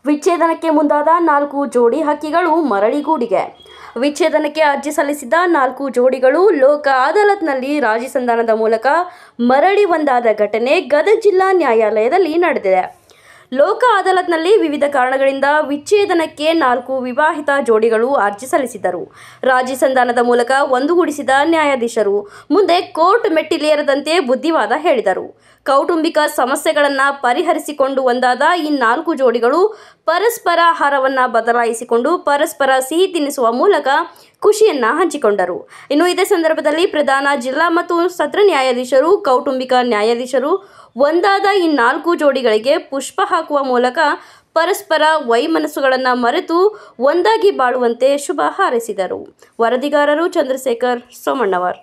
ವಿಚ್ಛೇದನಕ್ಕೆ ಮುಂದಾದ 4 ಜೋಡಿ ಹಕ್ಕಿಗಳು ಮರಳಿಗೂಡಿಗೆ. ವಿಚ್ಛೇದನಕ್ಕೆ ಅರ್ಜಿ ಸಲ್ಲಿಸಿದ್ದ 4 ಜೋಡಿಗಳು ಲೋಕ ಅದಾಲತ್ನಲ್ಲಿ ರಾಜಿ ಸಂಧಾನದ ಮೂಲಕ ಮರಳಿ ಒಂದಾದ ಘಟನೆ ಗದಗ ಜಿಲ್ಲಾ ನ್ಯಾಯಾಲಯದಲ್ಲಿ ನಡೆದಿದೆ. ಲೋಕ ಅದಾಲತ್ನಲ್ಲಿ ವಿವಿಧ ಕಾರಣಗಳಿಂದ ವಿಚ್ಛೇದನಕ್ಕೆ 4 ವಿವಾಹಿತ ಜೋಡಿಗಳು ಅರ್ಜಿ ಸಲ್ಲಿಸಿದ್ದರು. ರಾಜಿ ಸಂಧಾನದ ಮೂಲಕ ಒಂದುಗೂಡಿಸಿದ ನ್ಯಾಯಾಧೀಶರು ಮುಂದೆ ಕೋರ್ಟ್ ಮೆಟ್ಟಿಲೇರದಂತೆ ಬುದ್ಧಿವಾದ ಹೇಳಿದರು. ಕೌಟುಂಬಿಕ ಸಮಸ್ಯೆಗಳನ್ನು ಪರಿಹರಿಸಿಕೊಂಡು ಒಂದಾದ ಈ 4 ಜೋಡಿಗಳು ಪರಸ್ಪರ ಆಹಾರವನ್ನು ಬದಲಾಯಿಸಿಕೊಂಡು ಪರಸ್ಪರ ಸಿಹಿ ತಿನ್ನಿಸುವ ಮೂಲಕ ಖುಷಿಯನ್ನು ಹಂಚಿಕೊಂಡರು. ಇನ್ನು ಇದೇ ಸಂದರ್ಭದಲ್ಲಿ ಪ್ರಧಾನ ಜಿಲ್ಲಾ ಮತ್ತು ಸತ್ರ ನ್ಯಾಯಾಧೀಶರು, ಕೌಟುಂಬಿಕ ನ್ಯಾಯಾಧೀಶರು ಒಂದಾದ ಈ 4 ಜೋಡಿಗಳಿಗೆ ಪುಷ್ಪ ಹಾಕುವ ಮೂಲಕ ಪರಸ್ಪರ ವೈಮನಸ್ಸುಗಳನ್ನು ಮರೆತು ಒಂದಾಗಿ ಬಾಳುವಂತೆ ಶುಭ ಹಾರೈಸಿದರು. ವರದಿಗಾರರು ಚಂದ್ರಶೇಖರ್ ಸೋಮಣ್ಣವರ್.